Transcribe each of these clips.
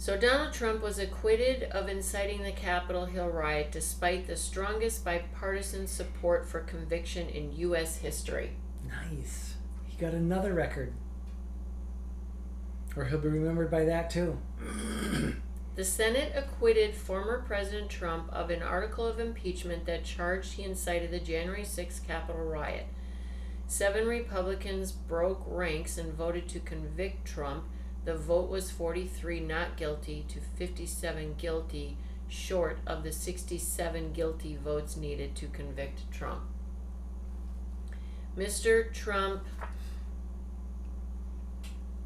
So Donald Trump was acquitted of inciting the Capitol Hill riot despite the strongest bipartisan support for conviction in U.S. history. Nice. He got another record. Or he'll be remembered by that too. The Senate acquitted former President Trump of an article of impeachment that charged he incited the January 6th Capitol riot. 7 Republicans broke ranks and voted to convict Trump. The vote was 43 not guilty to 57 guilty, short of the 67 guilty votes needed to convict Trump. Mr. Trump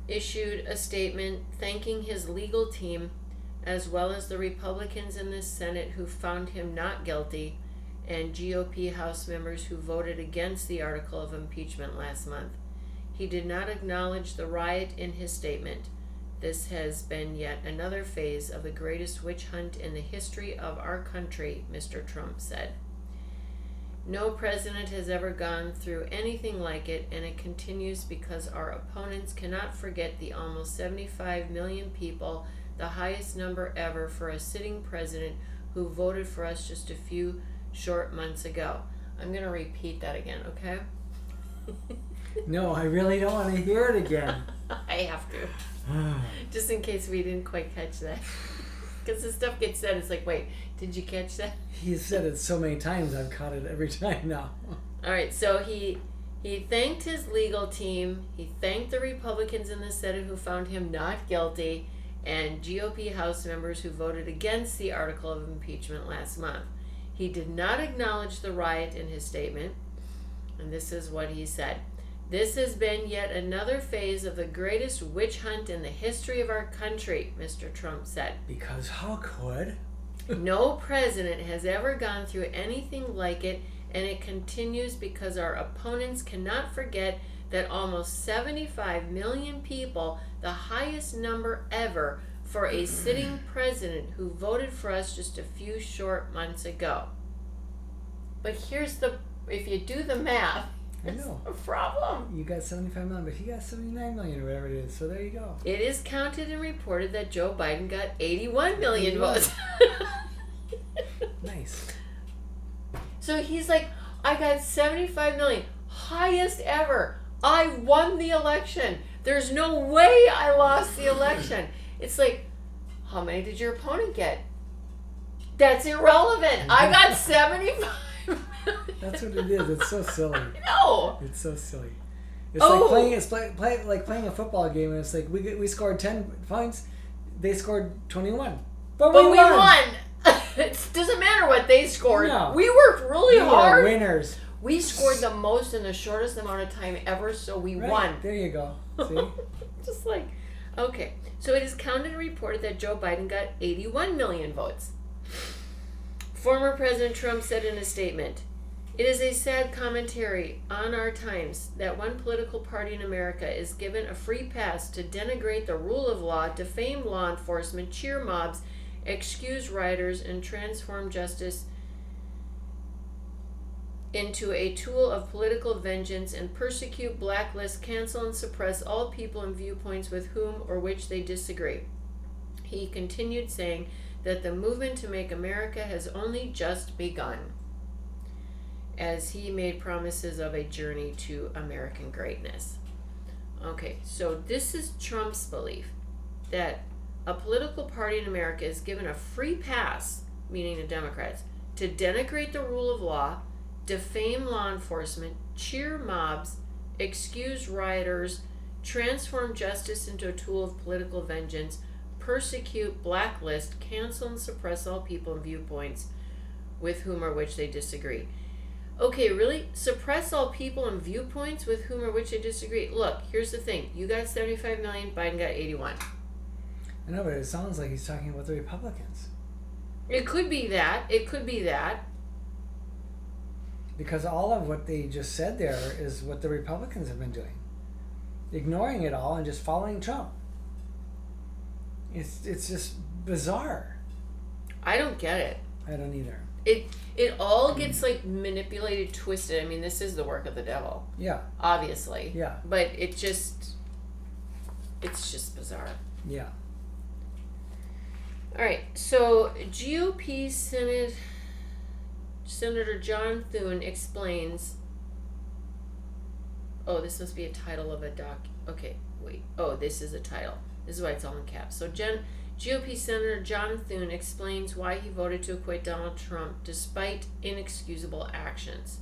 issued a statement thanking his legal team as well as the Republicans in the Senate who found him not guilty and GOP House members who voted against the article of impeachment last month. He did not acknowledge the riot in his statement. This has been yet another phase of the greatest witch hunt in the history of our country, Mr. Trump said. No president has ever gone through anything like it, and it continues because our opponents cannot forget the almost 75 million people, the highest number ever for a sitting president who voted for us just a few short months ago. I'm going to repeat that again, okay? No, I really don't want to hear it again. I have to. Just in case we didn't quite catch that. Because the stuff gets said, it's like, wait, did you catch that? He said it so many times, I've caught it every time now. All right, so he thanked his legal team. He thanked the Republicans in the Senate who found him not guilty, and GOP House members who voted against the article of impeachment last month. He did not acknowledge the riot in his statement, and this is what he said. This has been yet another phase of the greatest witch hunt in the history of our country, Mr. Trump said. Because how could? No president has ever gone through anything like it, and it continues because our opponents cannot forget that almost 75 million people, the highest number ever for a sitting president who voted for us just a few short months ago. But if you do the math, it's a problem. You got 75 million, but he got 79 million or whatever it is. So there you go. It is counted and reported that Joe Biden got 81 million votes. Nice. So he's like, I got 75 million, highest ever. I won the election. There's no way I lost the election. It's like, how many did your opponent get? That's irrelevant. I got 75. That's what it is. It's so silly. No. It's so silly. It's like playing a football game, and it's like we scored 10 points, they scored 21, but we won. It doesn't matter what they scored. No. We worked really hard. We are winners. We scored the most in the shortest amount of time ever, so we won. There you go. See? Just like, okay. So it is counted and reported that Joe Biden got 81 million votes. Former President Trump said in a statement, "It is a sad commentary on our times that one political party in America is given a free pass to denigrate the rule of law, defame law enforcement, cheer mobs, excuse rioters, and transform justice into a tool of political vengeance and persecute, blacklist, cancel, and suppress all people and viewpoints with whom or which they disagree." He continued saying that the movement to make America has only just begun, as he made promises of a journey to American greatness. Okay, so this is Trump's belief that a political party in America is given a free pass, meaning the Democrats, to denigrate the rule of law, defame law enforcement, cheer mobs, excuse rioters, transform justice into a tool of political vengeance, persecute, blacklist, cancel, and suppress all people and viewpoints with whom or which they disagree. Okay, really? Suppress all people and viewpoints with whom or which they disagree? Look, here's the thing. You got 75 million, Biden got 81. I know, but it sounds like he's talking about the Republicans. It could be that. It could be that. Because all of what they just said there is what the Republicans have been doing. Ignoring it all and just following Trump. It's just bizarre. I don't get it. I don't either. It all gets like manipulated, twisted. I mean, this is the work of the devil. Yeah. Obviously. Yeah. But it's just bizarre. Yeah. All right, so GOP Senator John Thune explains. Oh, this must be a title of a doc. Okay, wait. Oh, this is a title. This is why it's all in caps. So GOP Senator John Thune explains why he voted to acquit Donald Trump despite inexcusable actions.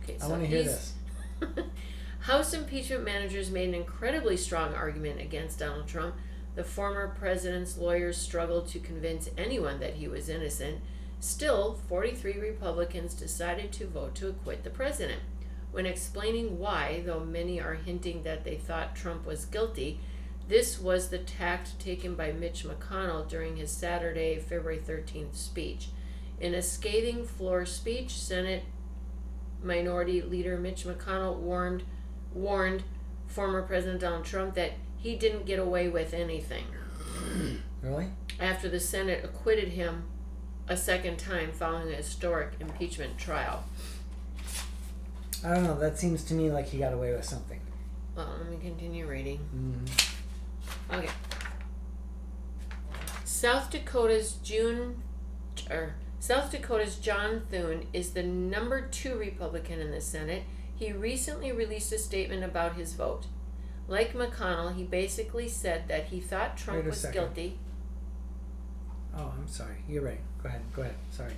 Okay, so I want to hear this. House impeachment managers made an incredibly strong argument against Donald Trump. The former president's lawyers struggled to convince anyone that he was innocent. Still, 43 Republicans decided to vote to acquit the president. When explaining why, though many are hinting that they thought Trump was guilty, this was the tact taken by Mitch McConnell during his Saturday, February 13th speech. In a scathing floor speech, Senate Minority Leader Mitch McConnell warned former President Donald Trump that he didn't get away with anything. Really? After the Senate acquitted him a second time following a historic impeachment trial. I don't know. That seems to me like he got away with something. Well, let me continue reading. Okay. South Dakota's John Thune is the number 2 Republican in the Senate. He recently released a statement about his vote. Like McConnell, he basically said that he thought Trump was guilty. Oh, I'm sorry. You're right. Go ahead. Sorry.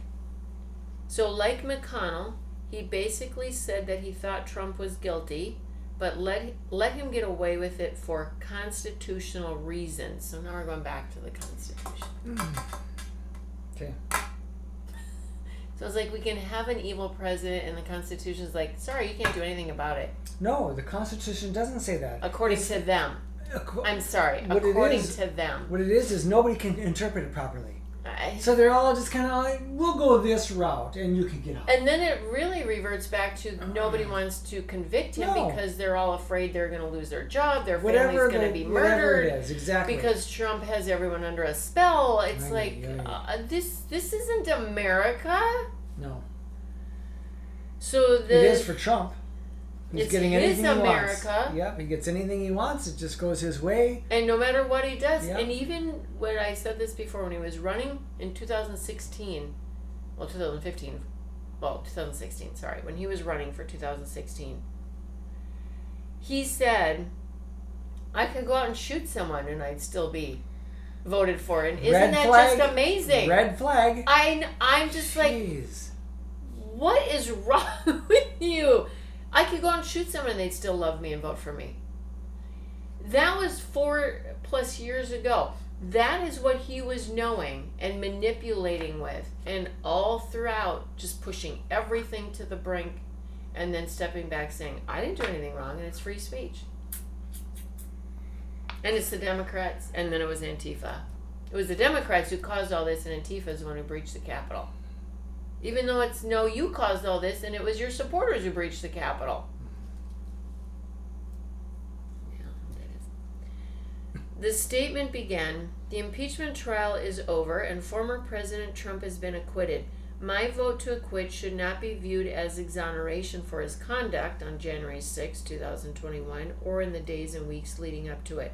So, like McConnell, he basically said that he thought Trump was guilty, but let him get away with it for constitutional reasons. So now we're going back to the Constitution. Okay. So it's like we can have an evil president and the Constitution's like, sorry, you can't do anything about it. No, the Constitution doesn't say that. According to them. I'm sorry. According to them. What it is nobody can interpret it properly. So they're all just kind of like, we'll go this route and you can get out. And then it really reverts back to nobody wants to convict him because they're all afraid they're going to lose their job, their family's going to be murdered. Whatever it is, exactly. Because Trump has everyone under a spell. It's this isn't America. No. So it is for Trump. He's getting anything he America. wants. Yep, he gets anything he wants. It just goes his way. And no matter what he does, and even when I said this before, when he was running in 2016, 2016, sorry, when he was running for 2016, he said, I could go out and shoot someone and I'd still be voted for. And isn't that just amazing? Red flag. I'm just like, what is wrong with you? I could go and shoot someone and they'd still love me and vote for me. That was 4+ years ago. That is what he was knowing and manipulating with, and all throughout just pushing everything to the brink and then stepping back saying, I didn't do anything wrong and it's free speech. And it's the Democrats, and then it was Antifa. It was the Democrats who caused all this, and Antifa is the one who breached the Capitol. Even though it's no, you caused all this, and it was your supporters who breached the Capitol. Yeah, that is. The statement began, the impeachment trial is over, and former President Trump has been acquitted. My vote to acquit should not be viewed as exoneration for his conduct on January 6, 2021, or in the days and weeks leading up to it.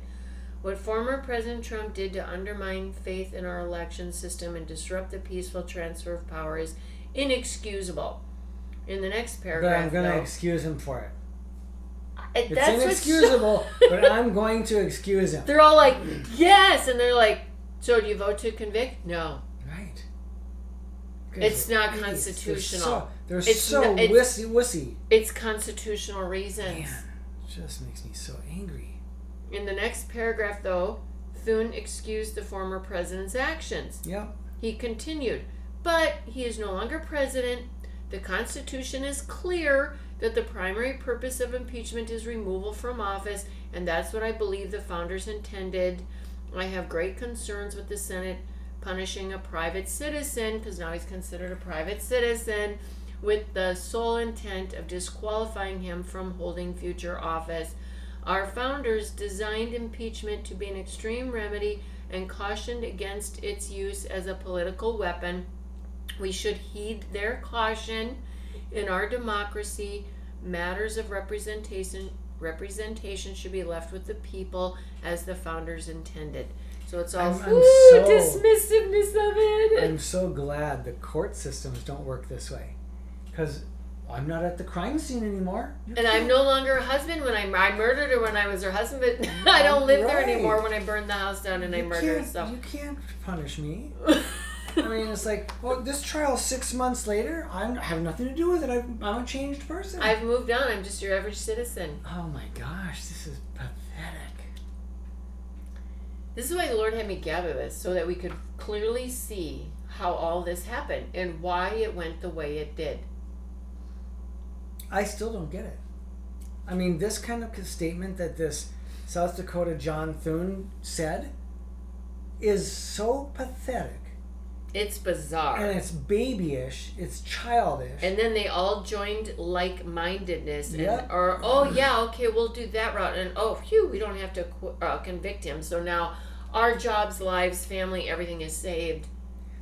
What former President Trump did to undermine faith in our election system and disrupt the peaceful transfer of power is inexcusable. In the next paragraph, but I'm going to excuse him for it. It's inexcusable, but I'm going to excuse him. They're all like, yes, and they're like, so do you vote to convict? No. Right. It's not constitutional. They're so wussy. It's constitutional reasons. Man, it just makes me so angry. In the next paragraph, though, Thune excused the former president's actions. Yep. He continued, but he is no longer president. The Constitution is clear that the primary purpose of impeachment is removal from office, and that's what I believe the founders intended. I have great concerns with the Senate punishing a private citizen, because now he's considered a private citizen, with the sole intent of disqualifying him from holding future office. Our founders designed impeachment to be an extreme remedy and cautioned against its use as a political weapon. We should heed their caution. In our democracy, matters of representation should be left with the people as the founders intended. So it's all dismissiveness of it. I'm so glad the court systems don't work this way. Because I'm not at the crime scene anymore. And I'm no longer a husband when I murdered her when I was her husband, but I don't live there anymore when I burned the house down and I murdered her. So you can't punish me. I mean, it's like, well, this trial 6 months later, I have nothing to do with it. I'm a changed person. I've moved on. I'm just your average citizen. Oh my gosh, this is pathetic. This is why the Lord had me gather this, so that we could clearly see how all this happened and why it went the way it did. I still don't get it. I mean, this kind of statement that this South Dakota John Thune said is so pathetic. It's bizarre. And it's babyish. It's childish. And then they all joined like-mindedness. And, Yep. Or, oh, yeah, okay, we'll do that route. And, oh, phew, we don't have to convict him. So now our jobs, lives, family, everything is saved.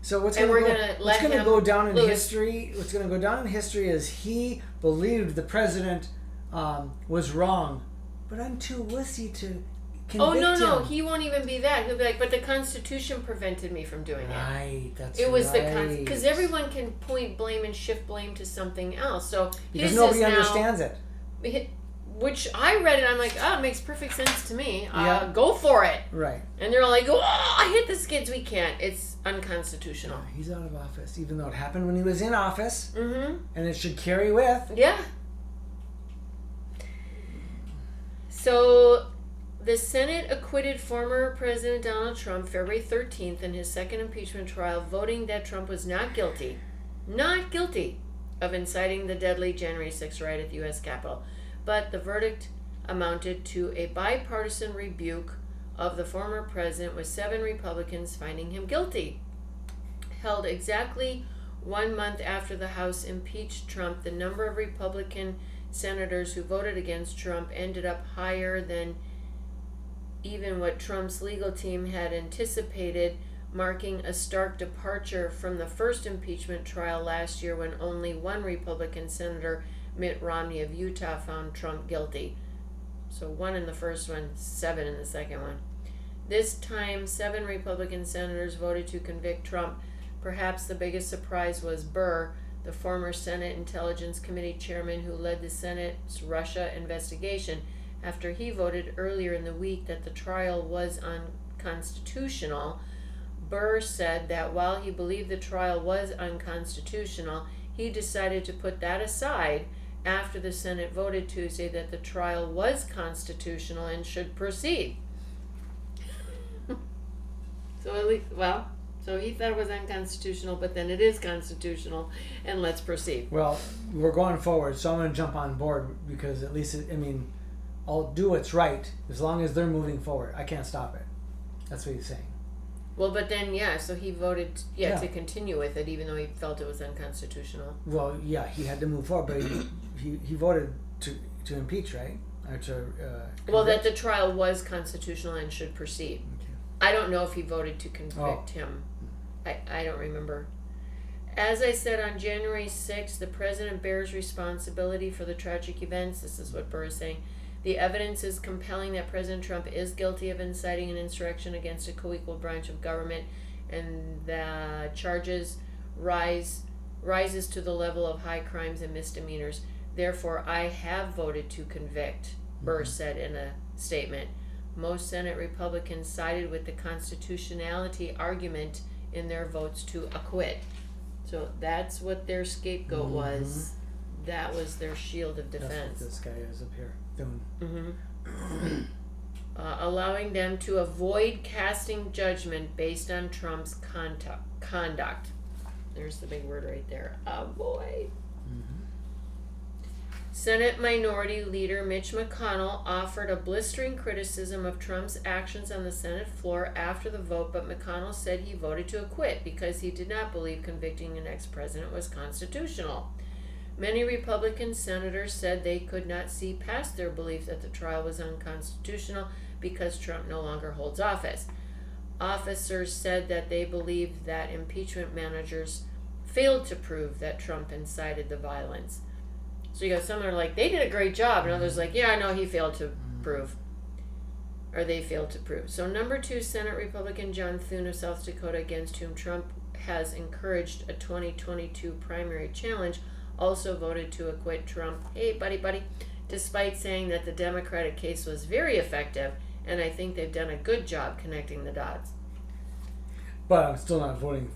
So what's going to go down in history? What's going to go down in history is he believed the president was wrong, but I'm too wussy to convict him. No, he won't even be that. He'll be like, but the Constitution prevented me from doing it. Right, that's it was right. Because everyone can point blame and shift blame to something else. So because nobody understands it. Which I read it, I'm like, oh, it makes perfect sense to me. Yeah. Go for it. Right. And they're all like, oh, I hit the skids. We can't. It's unconstitutional. Yeah, he's out of office, even though it happened when he was in office. Mm-hmm. And it should carry with. Yeah. So the Senate acquitted former President Donald Trump February 13th in his second impeachment trial, voting that Trump was not guilty of inciting the deadly January 6th riot at the U.S. Capitol. But the verdict amounted to a bipartisan rebuke of the former president, with 7 Republicans finding him guilty. Held exactly 1 month after the House impeached Trump, the number of Republican senators who voted against Trump ended up higher than even what Trump's legal team had anticipated, marking a stark departure from the first impeachment trial last year, when only 1 Republican senator, Mitt Romney of Utah, found Trump guilty. So 1 in the first one, 7 in the second one. This time, 7 Republican senators voted to convict Trump. Perhaps the biggest surprise was Burr, the former Senate Intelligence Committee chairman who led the Senate's Russia investigation, after he voted earlier in the week that the trial was unconstitutional. Burr said that while he believed the trial was unconstitutional, he decided to put that aside after the Senate voted Tuesday that the trial was constitutional and should proceed. So he thought it was unconstitutional, but then it is constitutional, and let's proceed. Well, we're going forward, so I'm going to jump on board, because at least, I'll do what's right as long as they're moving forward. I can't stop it. That's what he's saying. Well, but then, so he voted, to continue with it, even though he felt it was unconstitutional. Well, yeah, he had to move forward, but he voted to impeach, right? Or to that the trial was constitutional and should proceed. Okay. I don't know if he voted to convict him. I don't remember. As I said, on January 6th, the president bears responsibility for the tragic events. This is what Burr is saying. The evidence is compelling that President Trump is guilty of inciting an insurrection against a co-equal branch of government, and the charges rises to the level of high crimes and misdemeanors. Therefore, I have voted to convict, Burr said in a statement. Most Senate Republicans sided with the constitutionality argument in their votes to acquit. So that's what their scapegoat was. That was their shield of defense. That's what this guy is up here doing. Allowing them to avoid casting judgment based on Trump's conduct. There's the big word right there. Avoid. Senate Minority Leader Mitch McConnell offered a blistering criticism of Trump's actions on the Senate floor after the vote, but McConnell said he voted to acquit because he did not believe convicting an ex-president was constitutional. Many Republican senators said they could not see past their belief that the trial was unconstitutional because Trump no longer holds office. Officers said that they believed that impeachment managers failed to prove that Trump incited the violence. So you got some that are like, they did a great job, and others like, yeah, no, he failed to prove. or they failed to prove. So number 2, Senate Republican John Thune of South Dakota, against whom Trump has encouraged a 2022 primary challenge, also voted to acquit Trump. Hey, buddy, despite saying that the Democratic case was very effective, and I think they've done a good job connecting the dots. But I'm still not voting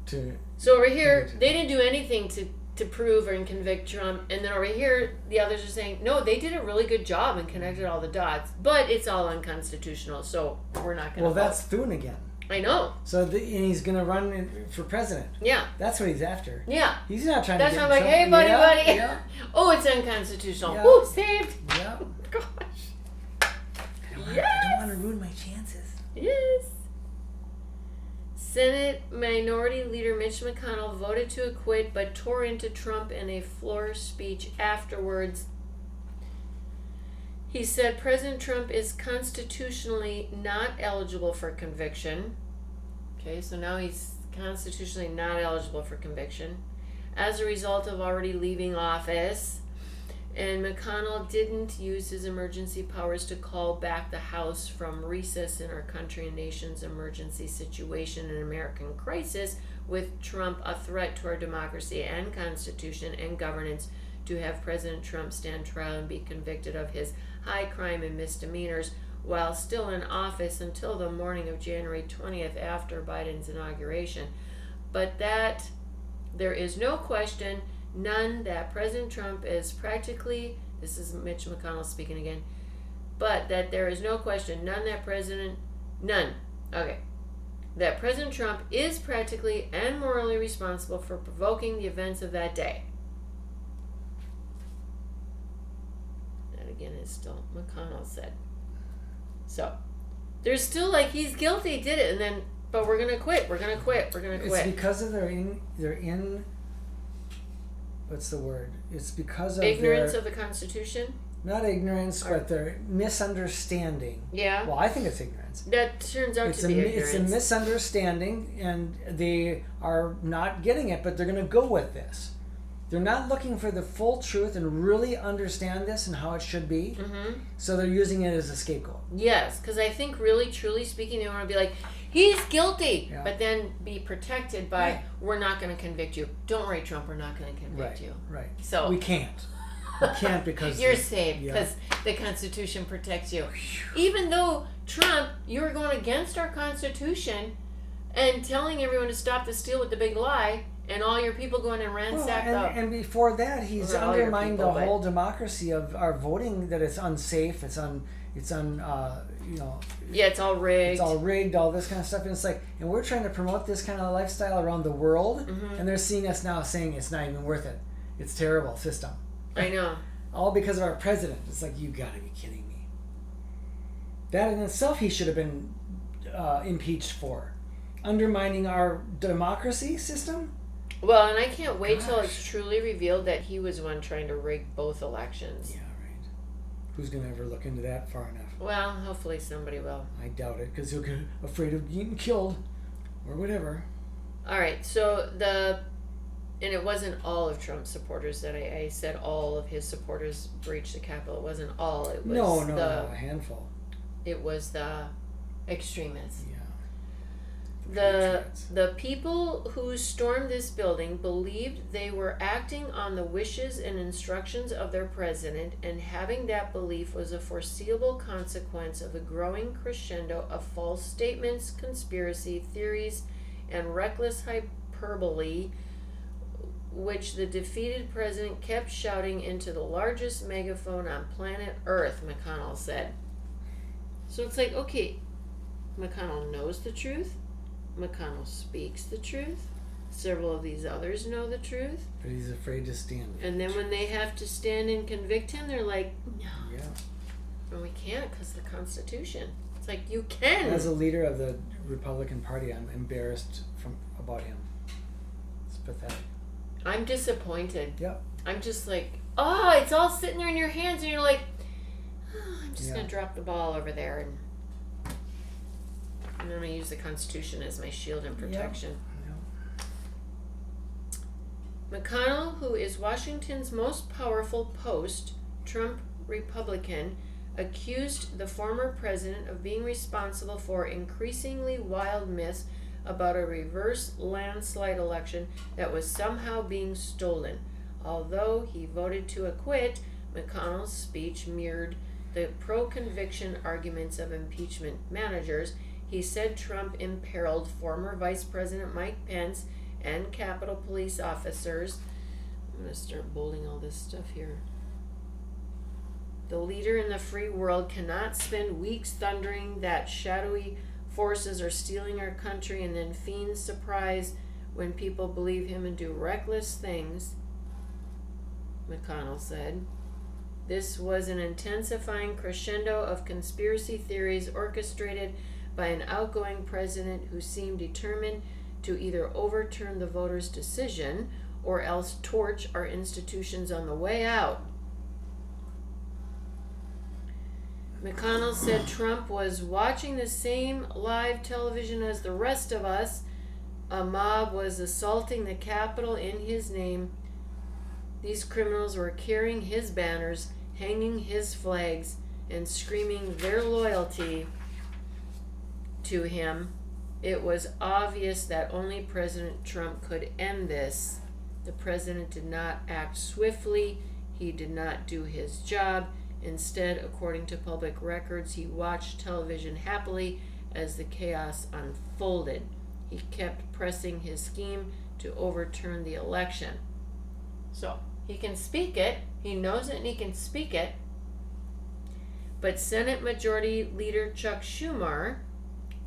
to... So over here, they didn't do anything to prove or convict Trump, and then over here, the others are saying, no, they did a really good job and connected all the dots, but it's all unconstitutional, so we're not going to vote. That's Thune again. I know. So and he's going to run for president. Yeah. That's what he's after. Yeah. He's not trying That's to not get like, hey, buddy. Yeah. Oh, it's unconstitutional. Yeah. Woo, saved. Yeah. Gosh. I don't want to ruin my chances. Yes. Senate Minority Leader Mitch McConnell voted to acquit, but tore into Trump in a floor speech afterwards. He said President Trump is constitutionally not eligible for conviction. Okay, so now he's constitutionally not eligible for conviction as a result of already leaving office. And McConnell didn't use his emergency powers to call back the House from recess in our country and nation's emergency situation and American crisis, with Trump a threat to our democracy and Constitution and governance, to have President Trump stand trial and be convicted of his high crime and misdemeanors while still in office until the morning of January 20th after Biden's inauguration. But that there is no question, none, that President Trump is practically, this is Mitch McConnell speaking again, but that there is no question, that President Trump is practically and morally responsible for provoking the events of that day. That again is still McConnell said. So, there's still like, he's guilty, did it, and then, but we're gonna quit. It's because of they're in what's the word? It's because of ignorance of the Constitution? Not ignorance, but their misunderstanding. Yeah. Well, I think it's ignorance. That turns out to be ignorance. It's a misunderstanding, and they are not getting it, but they're going to go with this. They're not looking for the full truth and really understand this and how it should be. Mm-hmm. So they're using it as a scapegoat. Yes, because I think really, truly speaking, they want to be like, he's guilty, but then be protected by, we're not going to convict you. Don't worry, Trump, we're not going to convict you. Right. So we can't. We can't because you're safe because the Constitution protects you. Even though Trump, you were going against our Constitution and telling everyone to stop the steal with the big lie, and all your people going and ransacked and before that, he's undermined the whole democracy of our voting. That it's unsafe. It's all rigged. It's all rigged. All this kind of stuff. And it's like, and we're trying to promote this kind of lifestyle around the world, and they're seeing us now saying it's not even worth it. It's terrible system. I know. All because of our president. It's like, you got to be kidding me. That in itself, he should have been impeached for undermining our democracy system. Well, and I can't wait till it's truly revealed that he was one trying to rig both elections. Yeah, right. Who's going to ever look into that far enough? Well, hopefully somebody will. I doubt it, because he'll get afraid of getting killed or whatever. All right, so and it wasn't all of Trump's supporters that I said all of his supporters breached the Capitol. It wasn't all. It was a handful. It was the extremists. Yeah. The people who stormed this building believed they were acting on the wishes and instructions of their president, and having that belief was a foreseeable consequence of the growing crescendo of false statements, conspiracy theories, and reckless hyperbole, which the defeated president kept shouting into the largest megaphone on planet Earth, McConnell said. So it's like, okay, McConnell knows the truth. McConnell speaks the truth. Several of these others know the truth. But he's afraid to stand. And then when they have to stand and convict him, they're like, no. Yeah. And we can't because of the Constitution. It's like, you can. As a leader of the Republican Party, I'm embarrassed about him. It's pathetic. I'm disappointed. Yep. I'm just like, it's all sitting there in your hands, and you're like, I'm just going to drop the ball over there, and I'm going to use the Constitution as my shield and protection. Yep. McConnell, who is Washington's most powerful post, Trump Republican, accused the former president of being responsible for increasingly wild myths about a reverse landslide election that was somehow being stolen. Although he voted to acquit, McConnell's speech mirrored the pro-conviction arguments of impeachment managers. He said Trump imperiled former Vice President Mike Pence and Capitol Police officers. I'm going to start bolding all this stuff here. The leader in the free world cannot spend weeks thundering that shadowy forces are stealing our country and then feign surprise when people believe him and do reckless things, McConnell said. This was an intensifying crescendo of conspiracy theories orchestrated by an outgoing president who seemed determined to either overturn the voters' decision or else torch our institutions on the way out. McConnell said Trump was watching the same live television as the rest of us. A mob was assaulting the Capitol in his name. These criminals were carrying his banners, hanging his flags, and screaming their loyalty to him. It was obvious that only President Trump could end this. The president did not act swiftly. He did not do his job. Instead, according to public records, he watched television happily as the chaos unfolded. He kept pressing his scheme to overturn the election. So, he can speak it, he knows it, and he can speak it. But Senate Majority Leader Chuck Schumer,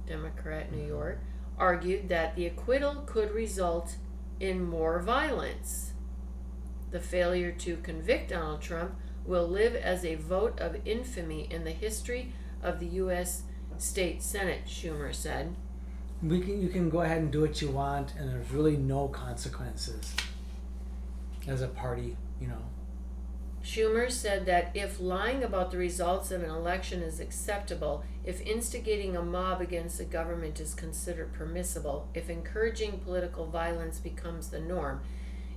Democrat, New York, argued that the acquittal could result in more violence. The failure to convict Donald Trump will live as a vote of infamy in the history of the U.S. State Senate, Schumer said. You can go ahead and do what you want, and there's really no consequences as a party, Schumer said that if lying about the results of an election is acceptable, if instigating a mob against the government is considered permissible, if encouraging political violence becomes the norm,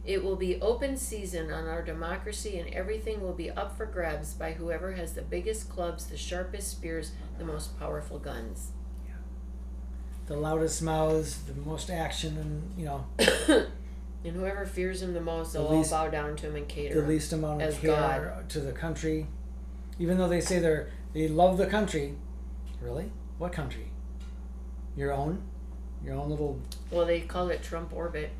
it will be open season on our democracy and everything will be up for grabs by whoever has the biggest clubs, the sharpest spears, the most powerful guns. Yeah. The loudest mouths, the most action, and and whoever fears him the most, they'll all bow down to him and cater. The least amount of care God. To the country. Even though they say they love the country. Really? What country? Your own? Your own little... Well, they call it Trump orbit.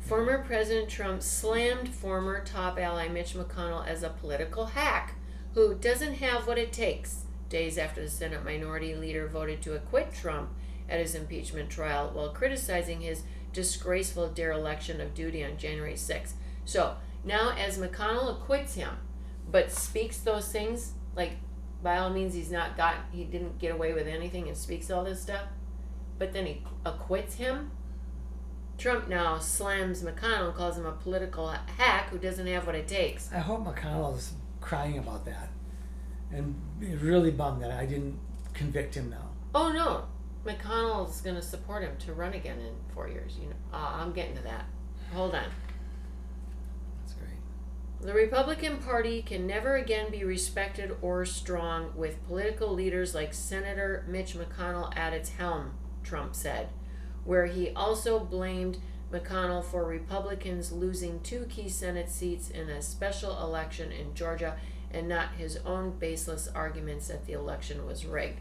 Former President Trump slammed former top ally Mitch McConnell as a political hack who doesn't have what it takes, days after the Senate Minority Leader voted to acquit Trump at his impeachment trial while criticizing his disgraceful dereliction of duty on January 6th. So, now as McConnell acquits him, but speaks those things, like, by all means he didn't get away with anything and speaks all this stuff, but then he acquits him, Trump now slams McConnell, calls him a political hack who doesn't have what it takes. I hope McConnell's crying about that and really bummed that I didn't convict him now. Oh no, McConnell's going to support him to run again in 4 years. I'm getting to that. Hold on. That's great. The Republican Party can never again be respected or strong with political leaders like Senator Mitch McConnell at its helm, Trump said, where he also blamed McConnell for Republicans losing 2 key Senate seats in a special election in Georgia and not his own baseless arguments that the election was rigged.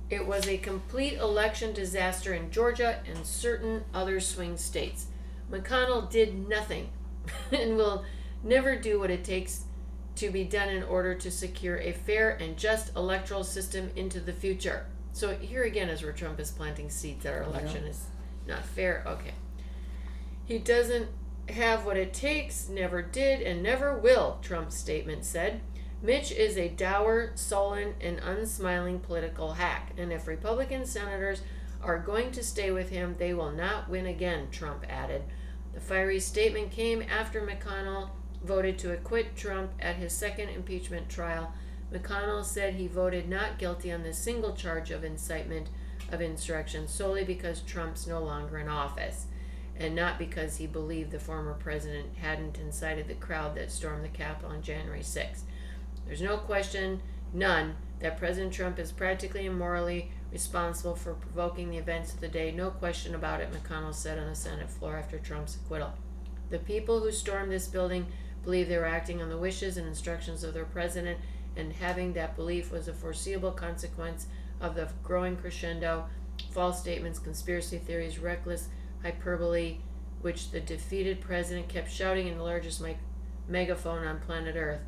It was a complete election disaster in Georgia and certain other swing states. McConnell did nothing and will never do what it takes to be done in order to secure a fair and just electoral system into the future. So here again is where Trump is planting seeds that our election is not fair. Okay. He doesn't have what it takes, never did, and never will, Trump's statement said. Mitch is a dour, sullen, and unsmiling political hack, and if Republican senators are going to stay with him, they will not win again, Trump added. The fiery statement came after McConnell voted to acquit Trump at his second impeachment trial. McConnell said he voted not guilty on the single charge of incitement of insurrection solely because Trump's no longer in office. and not because he believed the former president hadn't incited the crowd that stormed the Capitol on January 6th. There's no question, none, that President Trump is practically and morally responsible for provoking the events of the day. No question about it, McConnell said on the Senate floor after Trump's acquittal. The people who stormed this building believe they were acting on the wishes and instructions of their president, and having that belief was a foreseeable consequence of the growing crescendo, false statements, conspiracy theories, reckless hyperbole, which the defeated president kept shouting in the largest megaphone on planet Earth.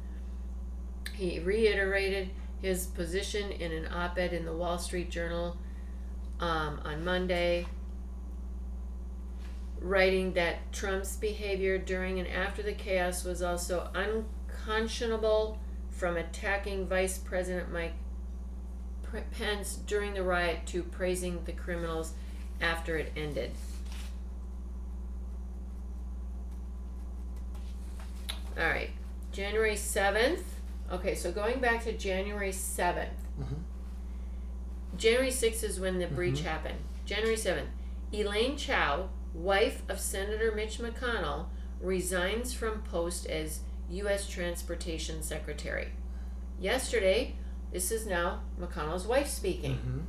He reiterated his position in an op-ed in the Wall Street Journal on Monday, writing that Trump's behavior during and after the chaos was also unconscionable, from attacking Vice President Mike Pence during the riot to praising the criminals after it ended. All right, January 7th. Okay, so going back to January 7th. Mm-hmm. January 6th is when the breach happened. January 7th. Elaine Chao, wife of Senator Mitch McConnell, resigns from post as U.S. Transportation Secretary. Yesterday, this is now McConnell's wife speaking. Mm-hmm.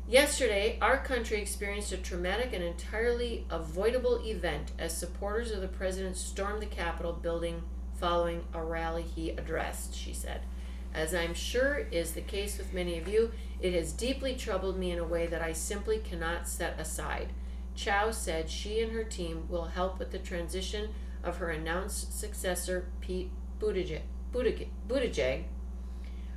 Yesterday, our country experienced a traumatic and entirely avoidable event as supporters of the president stormed the Capitol building following a rally he addressed, she said. As I'm sure is the case with many of you, it has deeply troubled me in a way that I simply cannot set aside. Chao said she and her team will help with the transition of her announced successor, Pete Buttigieg.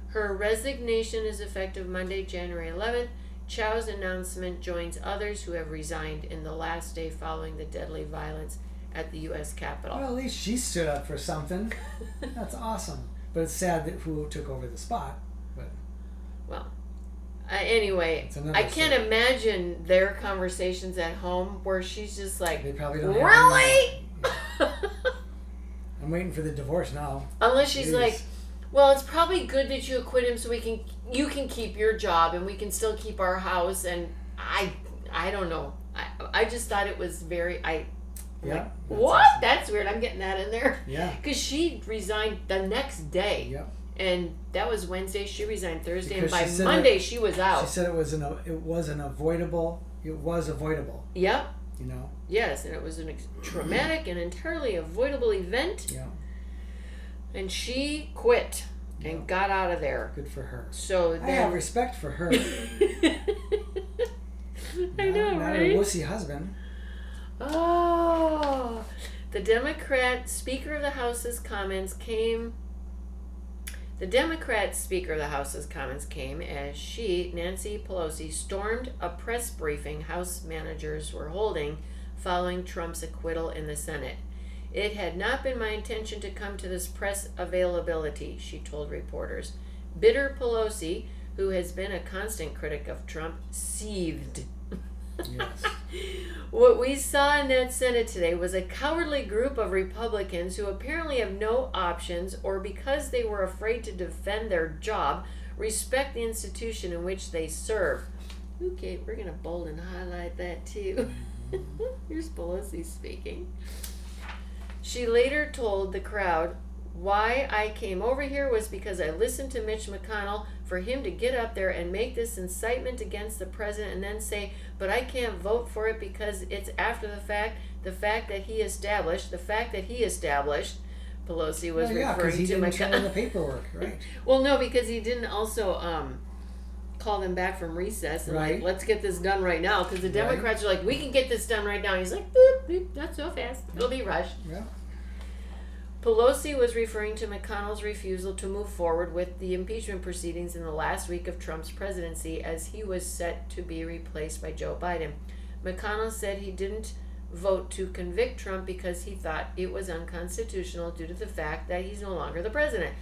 Her resignation is effective Monday, January 11th. Chao's announcement joins others who have resigned in the last day following the deadly violence at the U.S. Capitol. Well, at least she stood up for something. That's awesome. But it's sad that who took over the spot. But well, anyway, I can't imagine their conversations at home where she's just like, they probably don't really? I'm waiting for the divorce now. Unless she's like, well, it's probably good that you acquit him so you can keep your job and we can still keep our house. And I don't know. I just thought it was very, yeah. What? Awesome. That's weird. I'm getting that in there. Yeah. Because she resigned the next day. Yep. And that was Wednesday. She resigned Thursday, and by Monday she was out. She said it was avoidable. Yep. You know. Yes, and it was a traumatic and entirely avoidable event. Yeah. And she quit and got out of there. Good for her. So I have respect for her. I know, not right? Her wussy husband. Oh, the Democrat Speaker of the House's comments came. The Democrat Speaker of the House's comments came as she, Nancy Pelosi, stormed a press briefing House managers were holding following Trump's acquittal in the Senate. It had not been my intention to come to this press availability, she told reporters. Bitter Pelosi, who has been a constant critic of Trump, seethed. Yes. What we saw in that Senate today was a cowardly group of Republicans who apparently have no options, or because they were afraid to defend their job, respect the institution in which they serve. Okay, we're going to bold and highlight that too. Here's Pelosi speaking. She later told the crowd, why I came over here was because I listened to Mitch McConnell, for him to get up there and make this incitement against the president and then say, but I can't vote for it because it's after the fact that he established, Pelosi was referring he to didn't turn in the paperwork, right? Well, no, because he didn't also call them back from recess and like, let's get this done right now, because the Democrats are like, we can get this done right now. And he's like, boop, boop, not so fast. It'll be rushed. Yeah. Pelosi was referring to McConnell's refusal to move forward with the impeachment proceedings in the last week of Trump's presidency, as he was set to be replaced by Joe Biden. McConnell said he didn't vote to convict Trump because he thought it was unconstitutional due to the fact that he's no longer the president.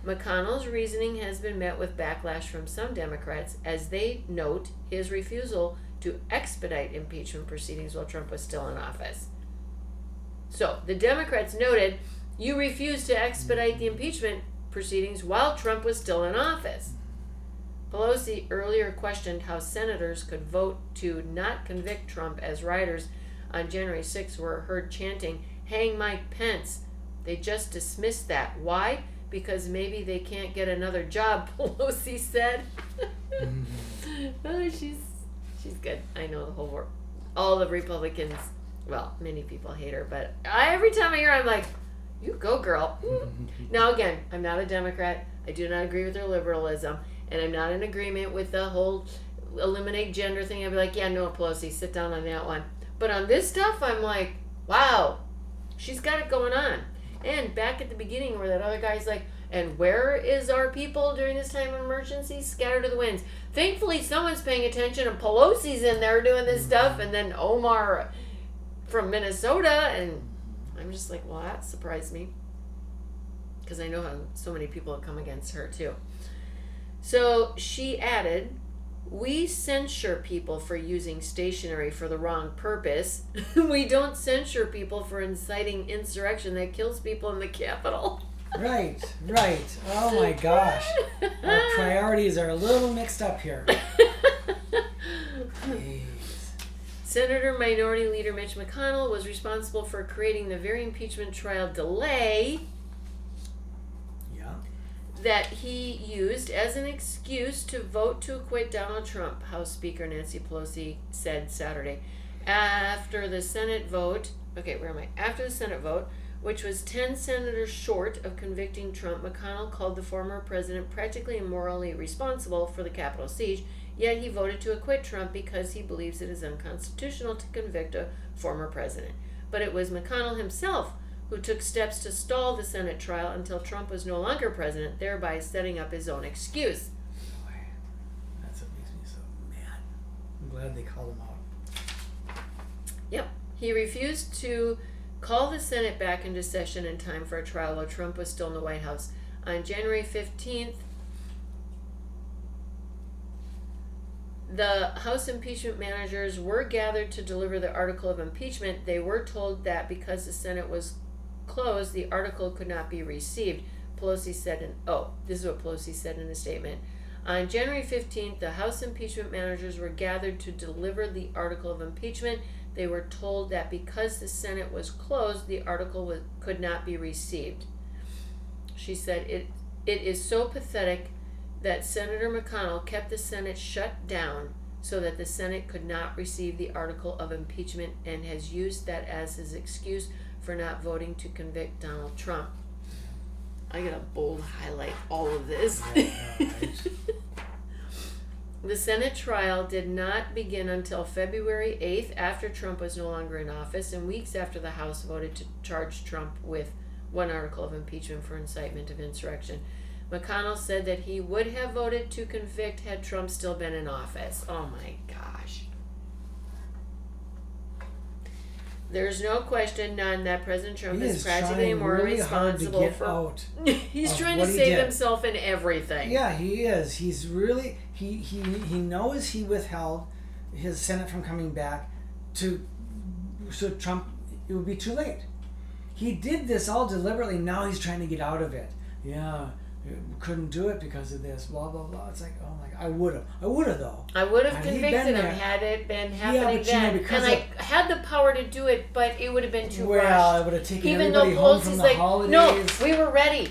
McConnell's reasoning has been met with backlash from some Democrats as they note his refusal to expedite impeachment proceedings while Trump was still in office. So the Democrats noted, you refused to expedite the impeachment proceedings while Trump was still in office. Pelosi earlier questioned how senators could vote to not convict Trump as riders on January 6th were heard chanting, "Hang Mike Pence." They just dismissed that. Why? Because maybe they can't get another job, Pelosi said. Oh, she's good. I know the whole world. All the Republicans, well, many people hate her, but every time I hear her, I'm like, you go, girl. Now, again, I'm not a Democrat. I do not agree with their liberalism, and I'm not in agreement with the whole eliminate gender thing. I'd be like, yeah, no, Pelosi, sit down on that one. But on this stuff, I'm like, wow, she's got it going on. And back at the beginning where that other guy's like, and where is our people during this time of emergency? Scattered to the winds. Thankfully, someone's paying attention, and Pelosi's in there doing this stuff, and then Omar from Minnesota, and I'm just like, well, that surprised me. Because I know how so many people have come against her, too. So she added, we censure people for using stationery for the wrong purpose. We don't censure people for inciting insurrection that kills people in the Capitol. Right. Oh my gosh. Our priorities are a little mixed up here. Jeez. Senator Minority Leader Mitch McConnell was responsible for creating the very impeachment trial delay that he used as an excuse to vote to acquit Donald Trump, House Speaker Nancy Pelosi said Saturday. After the Senate vote, After the Senate vote, which was 10 senators short of convicting Trump, McConnell called the former president practically and morally responsible for the Capitol siege, yet he voted to acquit Trump because he believes it is unconstitutional to convict a former president. But it was McConnell himself who took steps to stall the Senate trial until Trump was no longer president, thereby setting up his own excuse. Boy, that's what makes me so mad. I'm glad they called him out. Yep. He refused to call the Senate back into session in time for a trial while Trump was still in the White House. On January 15th, the House impeachment managers were gathered to deliver the article of impeachment. They were told that because the Senate was closed, the article could not be received. Pelosi said this is what Pelosi said in a statement. On January 15th, the House impeachment managers were gathered to deliver the article of impeachment. They were told that because the Senate was closed, the article could not be received. She said, it is so pathetic that Senator McConnell kept the Senate shut down so that the Senate could not receive the article of impeachment and has used that as his excuse for not voting to convict Donald Trump. I gotta bold highlight all of this. The Senate trial did not begin until February 8th, after Trump was no longer in office, and weeks after the House voted to charge Trump with one article of impeachment for incitement of insurrection. McConnell said that he would have voted to convict had Trump still been in office. Oh my gosh. There's no question, none, that President Trump is practically more really responsible for. He's trying to save himself in everything. Yeah, he is. He's really he knows he withheld his Senate from coming back so Trump, it would be too late. He did this all deliberately. Now he's trying to get out of it. Yeah. Couldn't do it because of this, blah blah blah. It's like, oh my God, I would have though. I would have convicted him had it been happening then. And I had the power to do it, but it would have been too rushed. Well, it would have taken everybody home from the holidays. No, we were ready.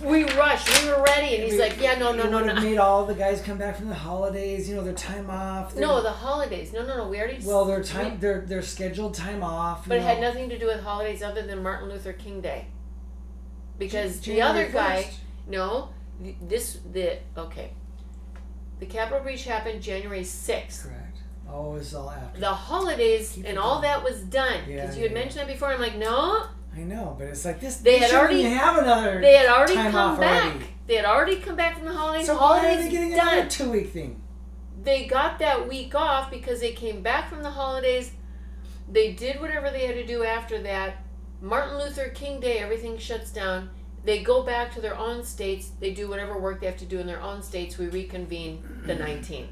We rushed. We were ready. And he's like, yeah, no. Made all the guys come back from the holidays. Their time off. No, the holidays. No. We already. Well, their scheduled time off. But it had nothing to do with holidays other than Martin Luther King Day. Because the other guy. No, the Capitol breach happened January 6th. Correct. Oh, it was all after. The holidays and all that was done. Because you had mentioned that before. I'm like, no. I know, but it's like this. They had already have another. They had already time come off back. Already. They had already come back from the holidays. So holidays why are they getting done. another 2-week thing? They got that week off because they came back from the holidays. They did whatever they had to do after that. Martin Luther King Day, everything shuts down. They go back to their own states. They do whatever work they have to do in their own states. We reconvene the 19th.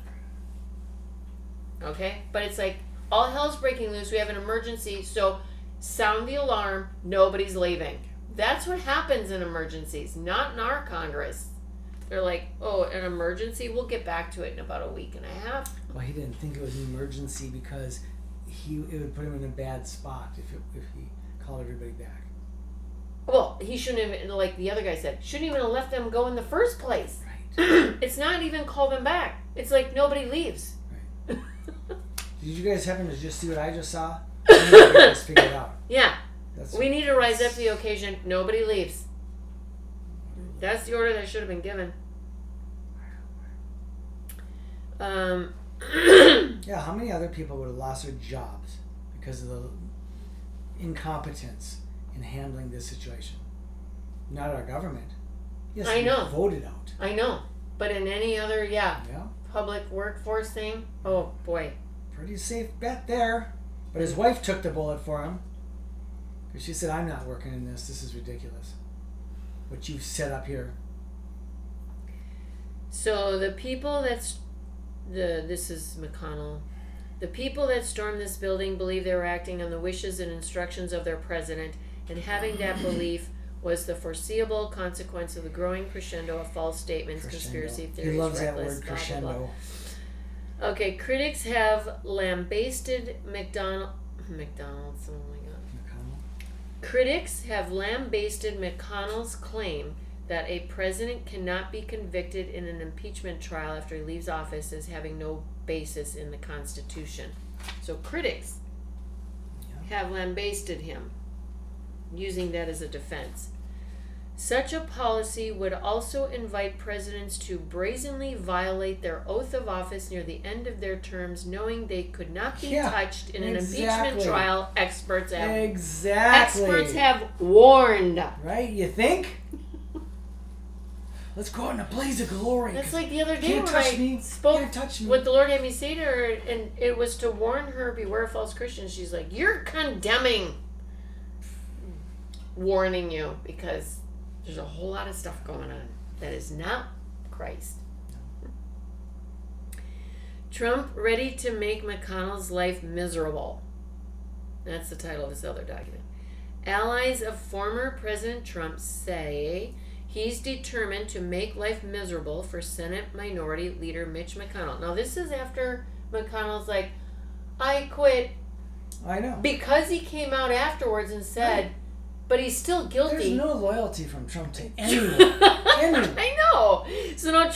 Okay? But it's like, all hell's breaking loose. We have an emergency, so sound the alarm. Nobody's leaving. That's what happens in emergencies, not in our Congress. They're like, oh, an emergency? We'll get back to it in about a week and a half. Well, he didn't think it was an emergency because it would put him in a bad spot if he called everybody back. Well, he shouldn't have, like the other guy said, shouldn't even have left them go in the first place. Right. It's not even call them back. It's like nobody leaves. Right. Did you guys happen to just see what I just saw? I just figured it out. Yeah. We need to rise up to the occasion. Nobody leaves. That's the order that should have been given. Yeah, how many other people would have lost their jobs because of the incompetence in handling this situation? Not our government. Yes, I know. Voted out. I know. But in any other, public workforce thing, oh boy. Pretty safe bet there. But his wife took the bullet for him. Because she said, I'm not working in this. This is ridiculous. What you've set up here. So the people this is McConnell. The people that stormed this building believe they were acting on the wishes and instructions of their president, and having that belief was the foreseeable consequence of the growing crescendo of false statements, conspiracy theories, he loves reckless, that word, crescendo. blah, blah, blah. Okay, critics have lambasted McDonald's. Oh my God. Critics have lambasted McConnell's claim that a president cannot be convicted in an impeachment trial after he leaves office as having no basis in the Constitution. So critics have lambasted him, using that as a defense. Such a policy would also invite presidents to brazenly violate their oath of office near the end of their terms, knowing they could not be touched in an impeachment trial. Experts have warned. Right? You think? Let's go out in a blaze of glory. That's like the other day when I spoke what the Lord had me say to her, and it was to warn her, beware of false Christians. She's like, you're condemning. Warning you, because there's a whole lot of stuff going on that is not Christ. Trump ready to make McConnell's life miserable. That's the title of this other document. Allies of former President Trump say he's determined to make life miserable for Senate Minority Leader Mitch McConnell. Now, this is after McConnell's like, I quit. I know. Because he came out afterwards and said, but he's still guilty. There's no loyalty from Trump to anyone. I know. So now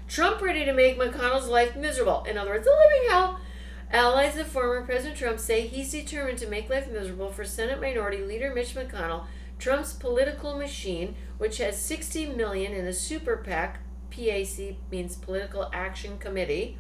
Trump ready to make McConnell's life miserable. In other words, a living hell. Allies of former President Trump say he's determined to make life miserable for Senate Minority Leader Mitch McConnell, Trump's political machine, which has $60 million in a super PAC, PAC means Political Action Committee,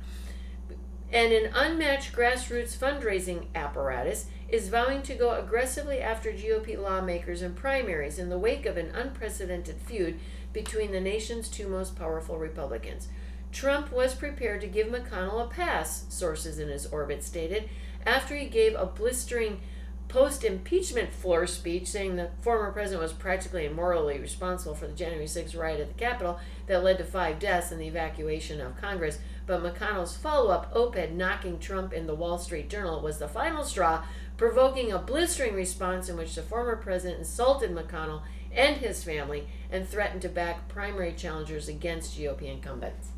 and an unmatched grassroots fundraising apparatus, is vowing to go aggressively after GOP lawmakers in primaries in the wake of an unprecedented feud between the nation's two most powerful Republicans. Trump was prepared to give McConnell a pass, sources in his orbit stated, after he gave a blistering post-impeachment floor speech saying the former president was practically and morally responsible for the January 6th riot at the Capitol that led to 5 deaths and the evacuation of Congress. But McConnell's follow-up op-ed knocking Trump in the Wall Street Journal was the final straw, provoking a blistering response in which the former president insulted McConnell and his family and threatened to back primary challengers against GOP incumbents.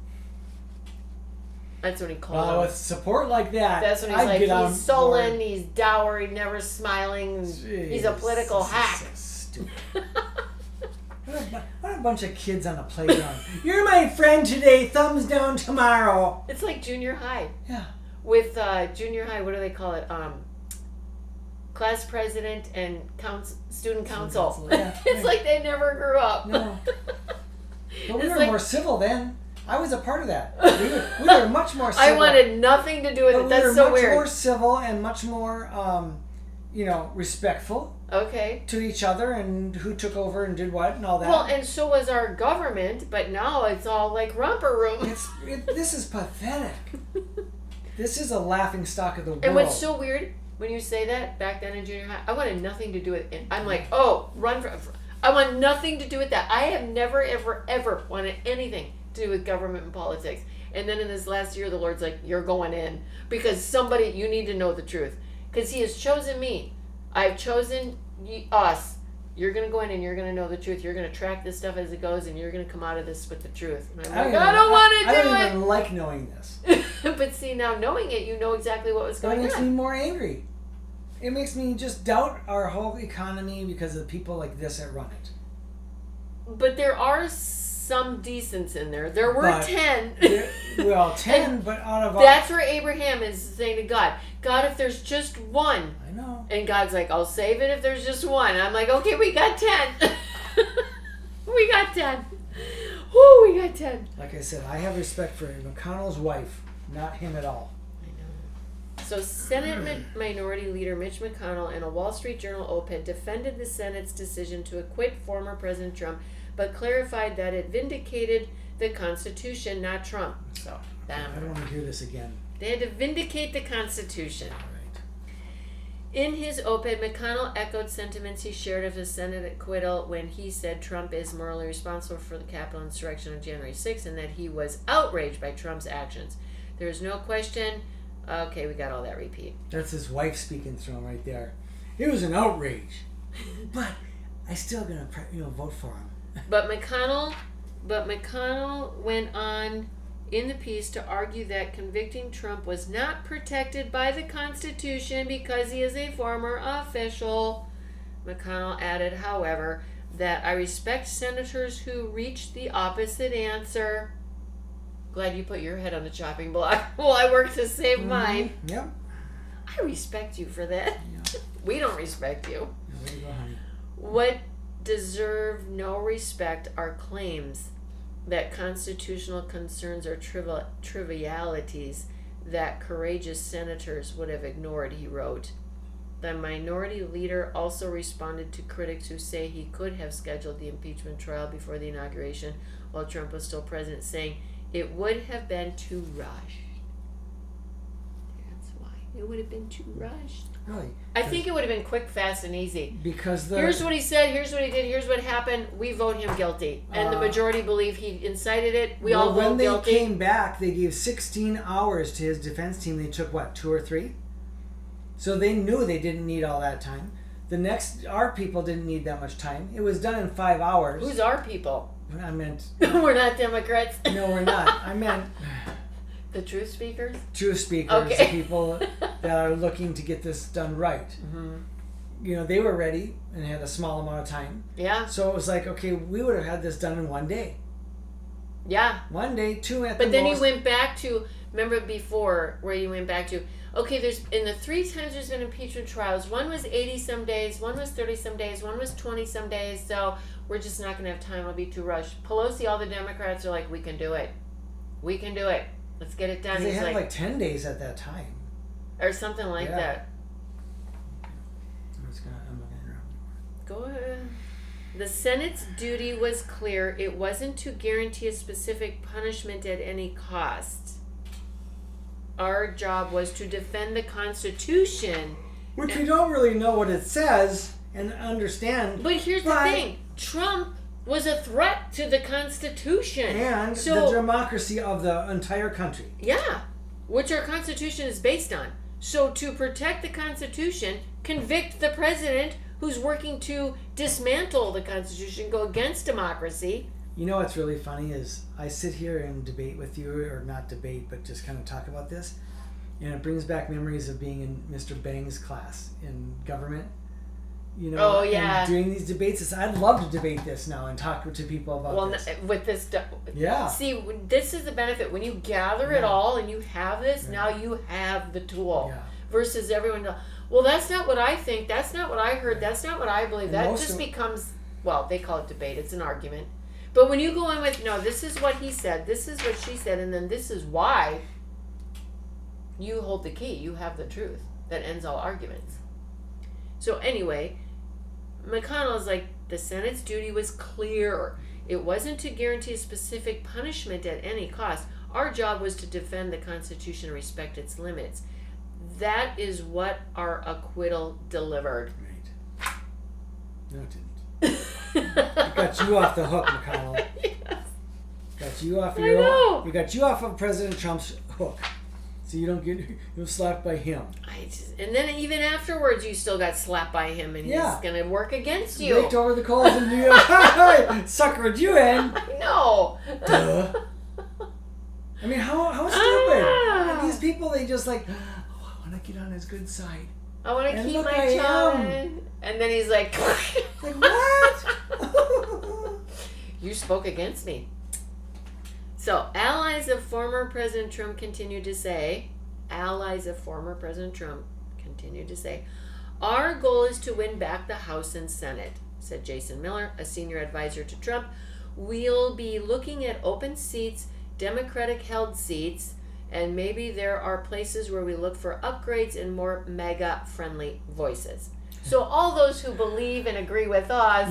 That's what he called him. With support like that, that's when he's like, he's sullen, he's dour, he's never smiling, he's a political hack. So stupid. What a bunch of kids on the playground. You're my friend today, thumbs down tomorrow. It's like junior high. Yeah. With junior high, what do they call it? Class president and student council. Yeah, it's like they never grew up. No. But we were more civil then. I was a part of that. We were much more civil. I wanted nothing to do with it. That's so weird. We were much more civil and much more, respectful. Okay. To each other and who took over and did what and all that. Well, and so was our government, but now it's all like romper room. This is pathetic. This is a laughing stock of the world. And what's so weird, when you say that, back then in junior high, I wanted nothing to do with it. I'm like, I want nothing to do with that. I have never, ever, ever wanted anything to do with government and politics. And then in this last year, the Lord's like, you're going in. Because you need to know the truth. Because he has chosen me. I've chosen us. you're going to go in and you're going to know the truth. You're going to track this stuff as it goes, and you're going to come out of this with the truth. And I'm like, I don't want to do it. I don't even like knowing this. But see, now knowing it, you know exactly what was going on. It makes me more angry. It makes me just doubt our whole economy because of people like this that run it. But there are some decents in there. There were 10. 10, but out of that's where Abraham is saying to God, God, if there's just one. I know. And God's like, I'll save it if there's just one. I'm like, okay, we got 10. We got 10. Woo, we got 10. Like I said, I have respect for McConnell's wife, not him at all. So Senate Minority Leader Mitch McConnell in a Wall Street Journal op-ed defended the Senate's decision to acquit former President Trump, but clarified that it vindicated the Constitution, not Trump. So I don't want to hear this again. They had to vindicate the Constitution. Right. In his op-ed, McConnell echoed sentiments he shared of the Senate acquittal when he said Trump is morally responsible for the Capitol insurrection on January 6th and that he was outraged by Trump's actions. There is no question. Okay, we got all that repeat. That's his wife speaking through him right there. It was an outrage, but I still gonna vote for him. But McConnell went on in the piece to argue that convicting Trump was not protected by the Constitution because he is a former official. McConnell added, however, that I respect senators who reached the opposite answer. Glad you put your head on the chopping block. Well, I work to save mine. Yep. I respect you for that. Yep. We don't respect you. No, there you go, honey. What deserve no respect are claims that constitutional concerns are trivialities that courageous senators would have ignored, he wrote. The minority leader also responded to critics who say he could have scheduled the impeachment trial before the inauguration while Trump was still president, saying, it would have been too rushed. That's why. It would have been too rushed. Really? I think it would have been quick, fast, and easy. Because here's what he said, here's what he did, here's what happened. We vote him guilty. And the majority believe he incited it. We all vote guilty. When they came back, they gave 16 hours to his defense team. They took, 2 or 3? So they knew they didn't need all that time. Our people didn't need that much time. It was done in 5 hours. Who's our people? I meant... We're not Democrats. No, we're not. I meant... The truth speakers? Truth speakers. Okay. The people that are looking to get this done right. Mm-hmm. They were ready and had a small amount of time. Yeah. So it was like, okay, we would have had this done in 1 day. Yeah. 1 day, 2 at the most. But then you went back to... Remember before where you went back to... Okay, in the 3 times there's been impeachment trials, one was 80-some days, one was 30-some days, one was 20-some days, so we're just not going to have time. It'll be too rushed. Pelosi, all the Democrats are like, we can do it. We can do it. Let's get it done. They had 10 days at that time. Or something like that. I'm not going to interrupt. Go ahead. The Senate's duty was clear. It wasn't to guarantee a specific punishment at any cost. Our job was to defend the Constitution. Which we don't really know what it says and understand. But here's the thing. Trump was a threat to the Constitution. And the democracy of the entire country. Yeah. Which our Constitution is based on. So to protect the Constitution, convict the president who's working to dismantle the Constitution, go against democracy. You know what's really funny is I sit here and debate with you, or not debate, but just kind of talk about this. And it brings back memories of being in Mr. Bang's class in government. Oh, yeah. And doing these debates. I'd love to debate this now and talk to people about this. With this stuff. Yeah. See, this is the benefit. When you gather it all and you have this, now you have the tool. Yeah. Versus everyone, well, that's not what I think. That's not what I heard. That's not what I believe. That just becomes, they call it debate. It's an argument. But when you go in with, no, this is what he said, this is what she said, and then this is why, you hold the key. You have the truth that ends all arguments. So anyway, McConnell is like, the Senate's duty was clear. It wasn't to guarantee a specific punishment at any cost. Our job was to defend the Constitution and respect its limits. That is what our acquittal delivered. Right. No, it didn't. It got you off the hook, McConnell. Yes. Got you off your own. You got you off of President Trump's hook, so you don't get slapped by him. I And then even afterwards, you still got slapped by him, and he's going to work against you. Raked over the coals and you suckered you in. I know. Duh. I mean, how stupid. And these people, they just like, oh, I want to get on his good side. I want to keep my job. And then he's like, like, what? You spoke against me. So, allies of former President Trump continue to say, our goal is to win back the House and Senate, said Jason Miller, a senior advisor to Trump. We'll be looking at open seats, Democratic-held seats, and maybe there are places where we look for upgrades and more MAGA-friendly voices. So all those who believe and agree with us,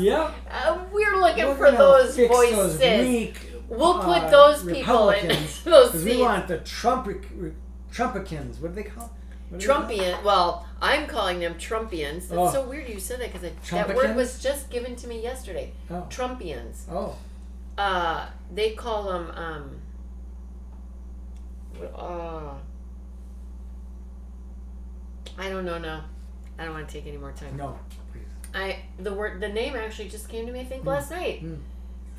we're looking for those voices. Those weak, we'll put those people in those seats. We want the Trumpicans. What do they call them? Trumpian. Well, I'm calling them Trumpians. That's so weird you said that because that word was just given to me yesterday. Oh. Trumpians. Oh. They call them I don't know now. I don't want to take any more time. No, please. The name actually just came to me, I think, last night.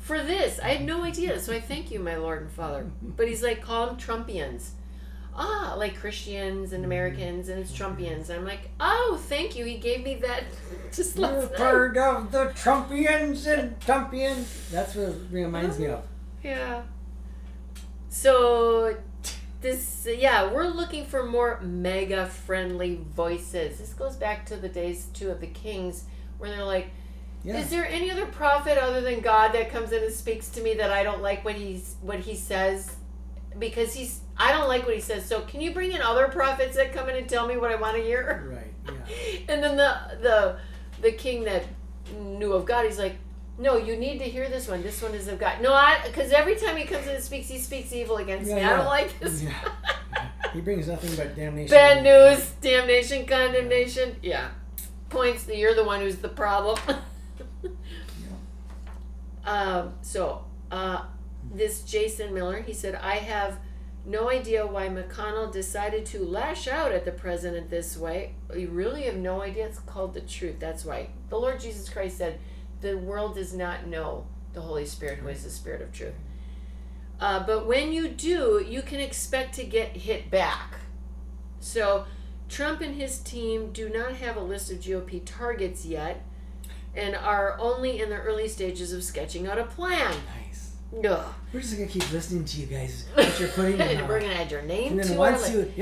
For this. I had no idea. So I thank you, my Lord and Father. But he's like, call them Trumpians. Like Christians and Americans, and it's Trumpians. I'm like, oh, thank you. He gave me that just last night. You're part of the Trumpians and Trumpians. That's what it reminds me of. Yeah. So we're looking for more MAGA-friendly voices. This goes back to the days, too, of the kings, where they're like, is there any other prophet other than God that comes in and speaks to me that I don't like what he says? Because I don't like what he says. So can you bring in other prophets that come in and tell me what I want to hear? Right. Yeah. And then the king that knew of God, he's like, no, you need to hear this one. This one is of God. No, because every time he comes in and speaks, he speaks evil against me. I don't like this. Yeah. He brings nothing but damnation. Bad news, damnation, condemnation. Yeah. Points that you're the one who's the problem. This Jason Miller, he said, I have no idea why McConnell decided to lash out at the president this way. You really have no idea? It's called the truth. That's why. The Lord Jesus Christ said, the world does not know the Holy Spirit, who is the Spirit of truth. But when you do, you can expect to get hit back. So Trump and his team do not have a list of GOP targets yet and are only in the early stages of sketching out a plan. Nice. Ugh. We're just going to keep listening to you guys, what you're putting in. We're going to add your name to it. And then once you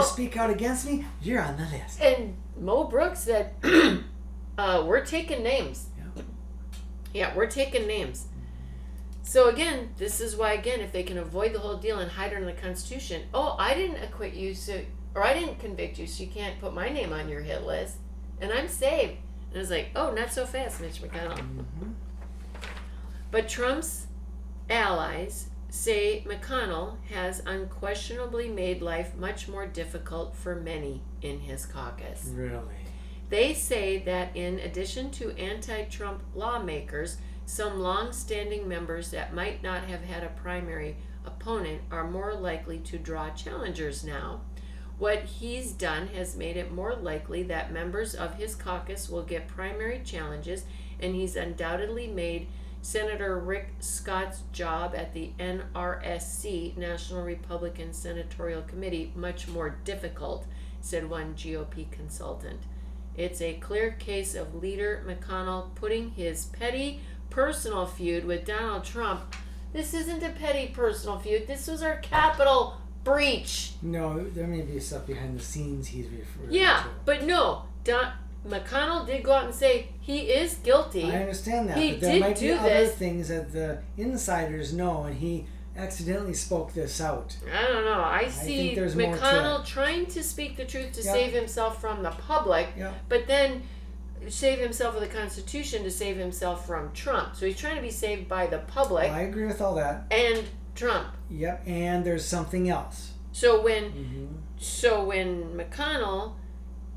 speak out against me, you're on the list. And Mo Brooks said, we're taking names. Yeah, we're taking names. So again, this is why, if they can avoid the whole deal and hide it in the Constitution, I didn't acquit you, or I didn't convict you, so you can't put my name on your hit list, and I'm saved. And it's like, not so fast, Mitch McConnell. Mm-hmm. But Trump's allies say McConnell has unquestionably made life much more difficult for many in his caucus. Really? They say that in addition to anti-Trump lawmakers, some long-standing members that might not have had a primary opponent are more likely to draw challengers now. What he's done has made it more likely that members of his caucus will get primary challenges, and he's undoubtedly made Senator Rick Scott's job at the NRSC, National Republican Senatorial Committee, much more difficult, said one GOP consultant. It's a clear case of leader McConnell putting his petty personal feud with Donald Trump. This isn't a petty personal feud. This was our Capitol breach. No, there may be stuff behind the scenes he's referring to. Yeah, but no. McConnell did go out and say he is guilty. I understand that, but there might be other things that the insiders know, and he accidentally spoke this out. I don't know. I see McConnell trying to speak the truth to save himself from the public, but then save himself with the Constitution to save himself from Trump. So he's trying to be saved by the public. I agree with all that. And Trump. Yep, and there's something else. So when McConnell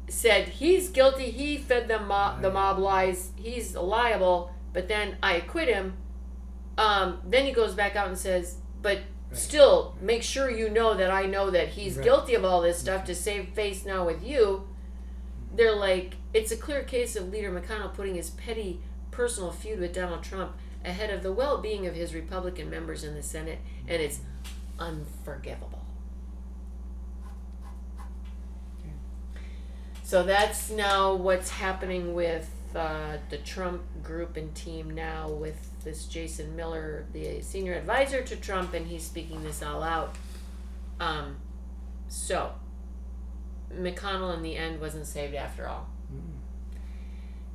said he's guilty, he fed the mob lies, he's liable, but then I acquit him, then he goes back out and says, but still make sure you know that I know that he's guilty of all this stuff to save face now with you. They're like, it's a clear case of Leader McConnell putting his petty personal feud with Donald Trump ahead of the well-being of his Republican members in the Senate, and it's unforgivable. So that's now what's happening with the Trump group and team now, with this Jason Miller, the senior advisor to Trump, and he's speaking this all out. So McConnell in the end wasn't saved after all.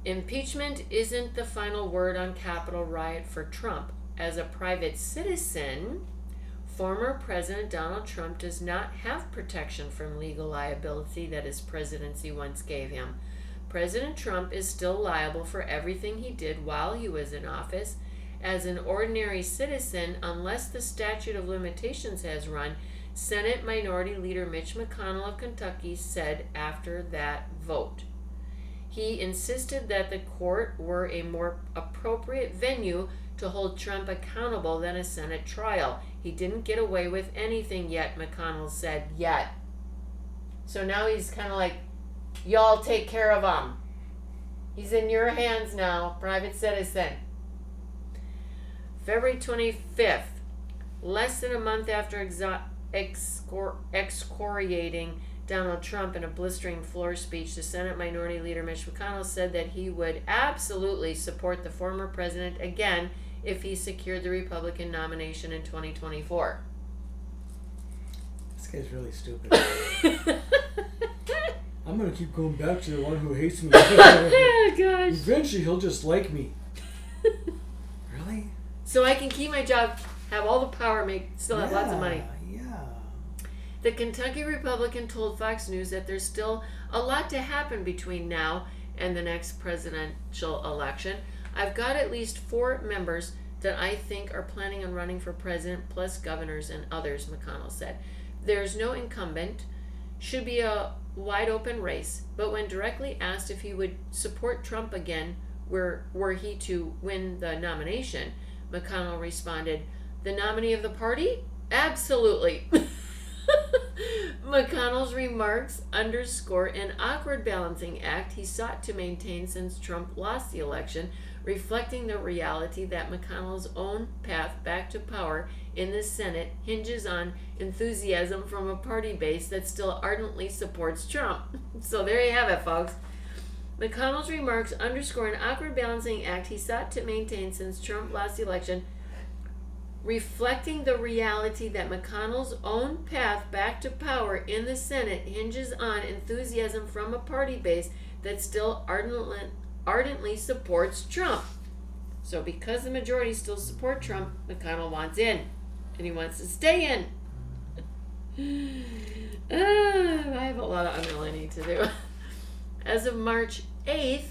Impeachment isn't the final word on Capitol riot for Trump. As a private citizen, former President Donald Trump does not have protection from legal liability that his presidency once gave him. President Trump is still liable for everything he did while he was in office. As an ordinary citizen, unless the statute of limitations has run, Senate Minority Leader Mitch McConnell of Kentucky said after that vote. He insisted that the court were a more appropriate venue to hold Trump accountable than a Senate trial. He didn't get away with anything yet, McConnell said, yet. So now he's kind of like, y'all take care of him. He's in your hands now, private citizen. February 25th, less than a month after excoriating Donald Trump in a blistering floor speech, the Senate Minority Leader Mitch McConnell said that he would absolutely support the former president again if he secured the Republican nomination in 2024. This guy's really stupid. I'm going to keep going back to the one who hates me. Oh, gosh. Eventually he'll just like me. Really? So I can keep my job, have all the power, still have lots of money. The Kentucky Republican told Fox News that there's still a lot to happen between now and the next presidential election. I've got at least 4 members that I think are planning on running for president, plus governors and others, McConnell said. There's no incumbent. Should be a wide open race. But when directly asked if he would support Trump again were he to win the nomination, McConnell responded, "The nominee of the party? Absolutely." McConnell's remarks underscore an awkward balancing act he sought to maintain since Trump lost the election, reflecting the reality that McConnell's own path back to power in the Senate hinges on enthusiasm from a party base that still ardently supports Trump. So there you have it, folks. McConnell's remarks underscore an awkward balancing act he sought to maintain since Trump lost the election, reflecting the reality that McConnell's own path back to power in the Senate hinges on enthusiasm from a party base that still ardently supports Trump. So because the majority still support Trump, McConnell wants in, and he wants to stay in. I have a lot of underlining to do. As of March 8th,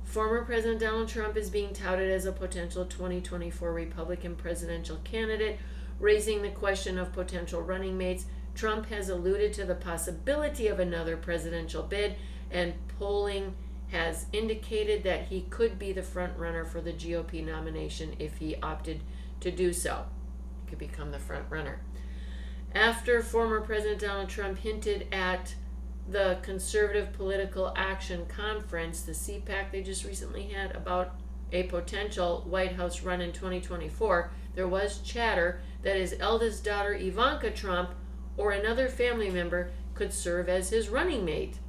former President Donald Trump is being touted as a potential 2024 Republican presidential candidate, raising the question of potential running mates. Trump has alluded to the possibility of another presidential bid, and polling has indicated that he could be the front runner for the GOP nomination if he opted to do so. He could become the front runner. After former President Donald Trump hinted at the Conservative Political Action Conference, the CPAC they just recently had, about a potential White House run in 2024, there was chatter that his eldest daughter Ivanka Trump or another family member could serve as his running mate.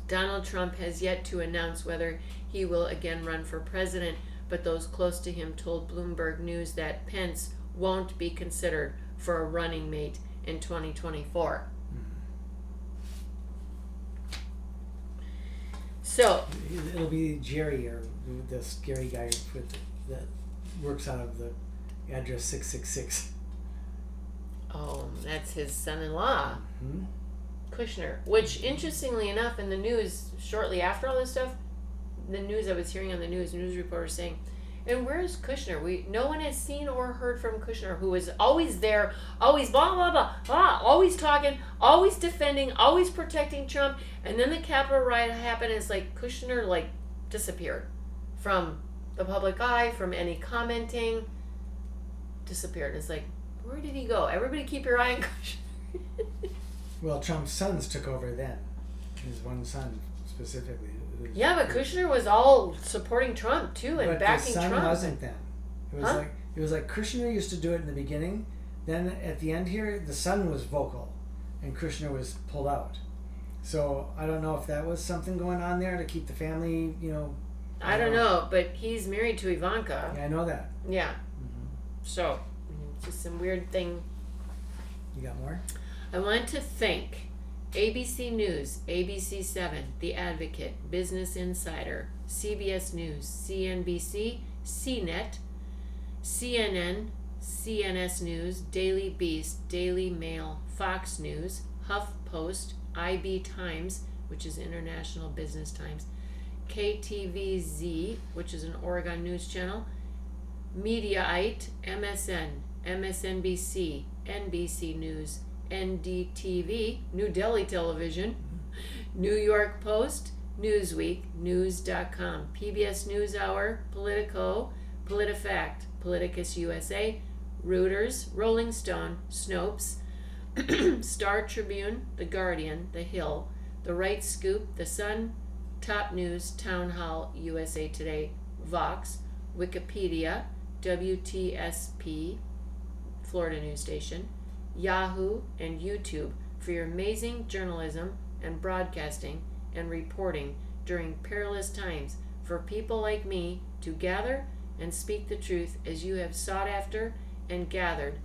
Donald Trump has yet to announce whether he will again run for president, but those close to him told Bloomberg News that Pence won't be considered for a running mate in 2024. So it'll be Jerry, or the scary guy that works out of the address 666. Oh, that's his son-in-law, Mm-hmm. Kushner. Which, interestingly enough, in the news shortly after all this stuff, the news I was hearing on the news reporters saying, "And where's Kushner? No one has seen or heard from Kushner, who is always there, always blah blah blah blah, always talking, always defending, always protecting Trump." And then the Capitol riot happened, and it's like Kushner disappeared from the public eye, from any commenting, disappeared. It's like, Where did he go? Everybody keep your eye on Kushner. Well, Trump's sons took over then. His one son specifically. Yeah, but Kushner was all supporting Trump too and backing Trump. But the son wasn't then. It was like Kushner used to do it in the beginning. Then at the end here, the son was vocal, and Kushner was pulled out. So I don't know if that was something going on there to keep the family, I don't know, but he's married to Ivanka. Yeah, I know that. Yeah. Mm-hmm. So, it's just some weird thing. You got more? I want to thank ABC News, ABC 7, The Advocate, Business Insider, CBS News, CNBC, CNET, CNN, CNS News, Daily Beast, Daily Mail, Fox News, HuffPost, IB Times, which is International Business Times, KTVZ, which is an Oregon news channel, Mediaite, MSN, MSNBC, NBC News, NDTV, New Delhi Television, New York Post, Newsweek, News.com, PBS NewsHour, Politico, PolitiFact, Politicus USA, Reuters, Rolling Stone, Snopes, Star Tribune, The Guardian, The Hill, The Right Scoop, The Sun, Top News, Town Hall, USA Today, Vox, Wikipedia, WTSP, Florida News Station, Yahoo, and YouTube for your amazing journalism and broadcasting and reporting during perilous times for people like me to gather and speak the truth as you have sought after and gathered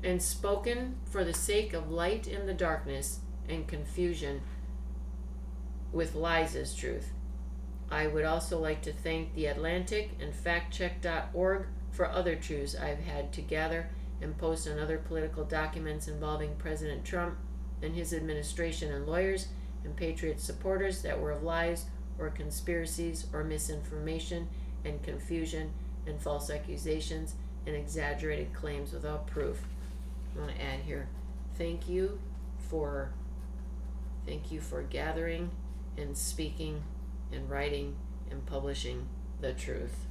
and spoken for the sake of light in the darkness and confusion with lies as truth. I would also like to thank The Atlantic and factcheck.org for other truths I've had to gather and post on other political documents involving President Trump and his administration and lawyers and Patriot supporters that were of lies or conspiracies or misinformation and confusion and false accusations and exaggerated claims without proof. I want to add here, thank you for gathering and speaking and writing and publishing the truth.